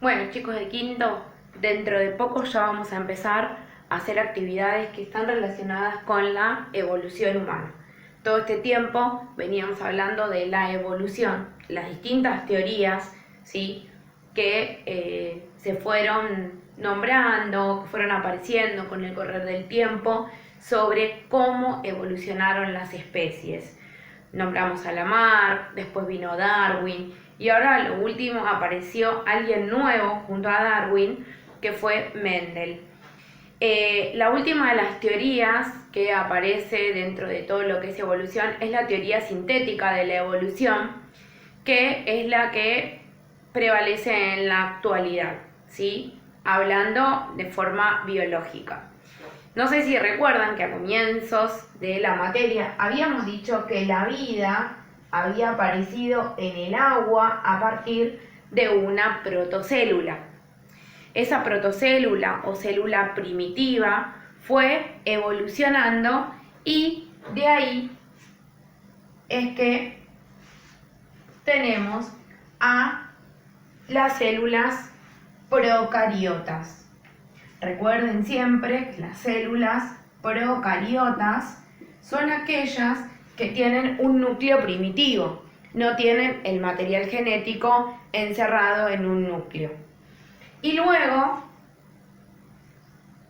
Bueno, chicos de quinto, dentro de poco ya vamos a empezar a hacer actividades que están relacionadas con la evolución humana. Todo este tiempo veníamos hablando de la evolución, las distintas teorías, ¿sí?, que se fueron nombrando, que fueron apareciendo con el correr del tiempo sobre cómo evolucionaron las especies. Nombramos a Lamarck, después vino Darwin y ahora lo último apareció alguien nuevo junto a Darwin, que fue Mendel. La última de las teorías que aparece dentro de todo lo que es evolución es la teoría sintética de la evolución, que es la que prevalece en la actualidad, ¿sí?, hablando de forma biológica. No sé si recuerdan que a comienzos de la materia habíamos dicho que la vida había aparecido en el agua a partir de una protocélula. Esa protocélula o célula primitiva fue evolucionando y de ahí es que tenemos a las células procariotas. Recuerden siempre que las células procariotas son aquellas que tienen un núcleo primitivo, no tienen el material genético encerrado en un núcleo. Y luego,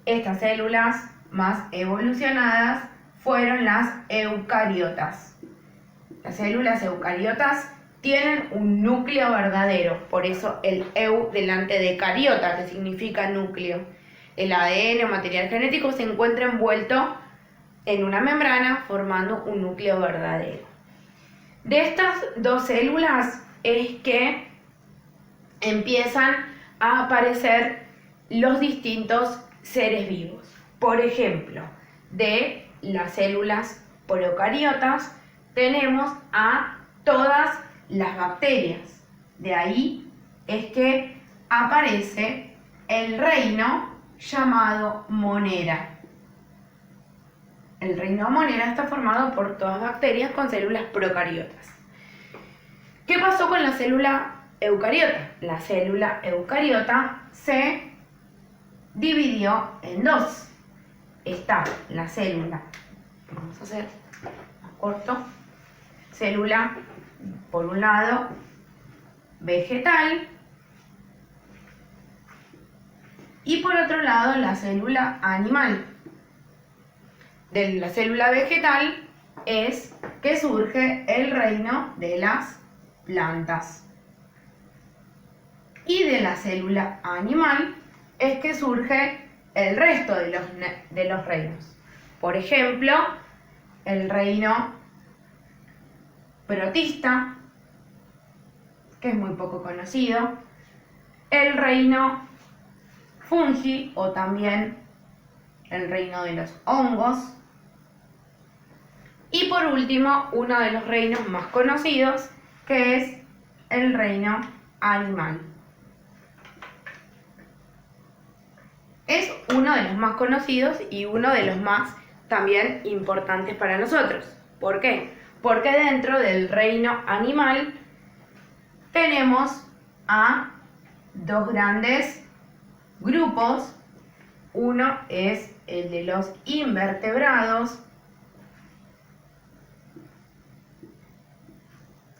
estas células más evolucionadas fueron las eucariotas. Las células eucariotas tienen un núcleo verdadero, por eso el eu delante de cariota, que significa núcleo. El ADN o material genético se encuentra envuelto en una membrana formando un núcleo verdadero. De estas dos células es que empiezan a aparecer los distintos seres vivos. Por ejemplo, de las células procariotas tenemos a todas las bacterias. De ahí es que aparece el reino llamado Monera. El reino Monera está formado por todas bacterias con células procariotas. ¿Qué pasó con la célula eucariota? La célula eucariota se dividió en dos. Está la célula, vamos a hacer más corto, célula por un lado vegetal y por otro lado la célula animal. De la célula vegetal es que surge el reino de las plantas. Y de la célula animal es que surge el resto de los reinos. Por ejemplo, el reino protista, que es muy poco conocido, el reino fungi o también el reino de los hongos, y por último uno de los reinos más conocidos, que es el reino animal. Es uno de los más conocidos y uno de los más también importantes para nosotros. ¿Por qué? Porque dentro del reino animal tenemos a dos grandes grupos. Uno es el de los invertebrados,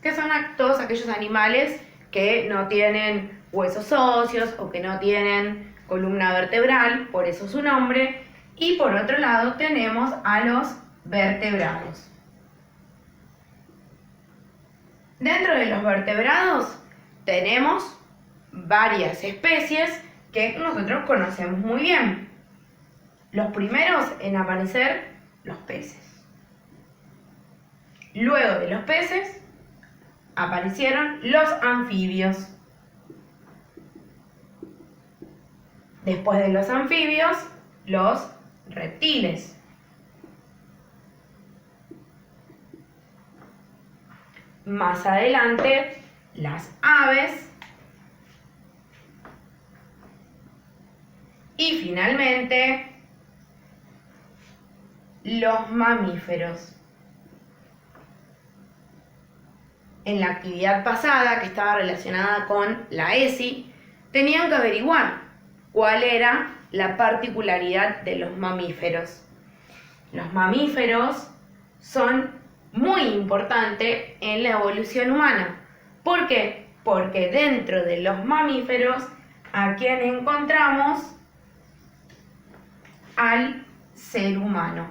que son todos aquellos animales que no tienen huesos óseos o que no tienen columna vertebral, por eso su nombre. Y por otro lado tenemos a los vertebrados. Dentro de los vertebrados tenemos varias especies que nosotros conocemos muy bien. Los primeros en aparecer, los peces. Luego de los peces aparecieron los anfibios. Después de los anfibios, los reptiles. Más adelante, las aves. Y finalmente, los mamíferos. En la actividad pasada, que estaba relacionada con la ESI, tenían que averiguar cuál era la particularidad de los mamíferos. Los mamíferos son muy importantes en la evolución humana. ¿Por qué? Porque dentro de los mamíferos, ¿a quién encontramos? Al ser humano.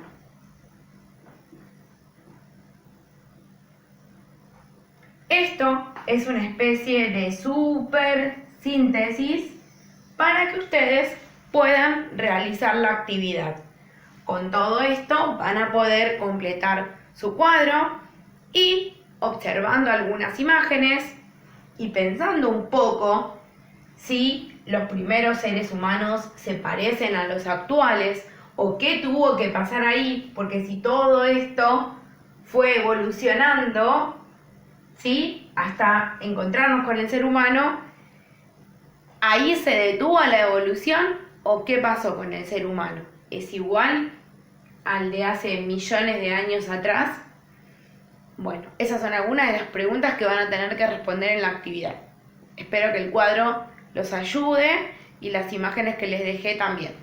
Esto es una especie de super síntesis para que ustedes puedan realizar la actividad. Con todo esto van a poder completar su cuadro y observando algunas imágenes y pensando un poco si los primeros seres humanos se parecen a los actuales o qué tuvo que pasar ahí, porque si todo esto fue evolucionando, ¿sí?, hasta encontrarnos con el ser humano, ¿ahí se detuvo la evolución o qué pasó con el ser humano? ¿Es igual al de hace millones de años atrás? Bueno, esas son algunas de las preguntas que van a tener que responder en la actividad. Espero que el cuadro los ayude y las imágenes que les dejé también.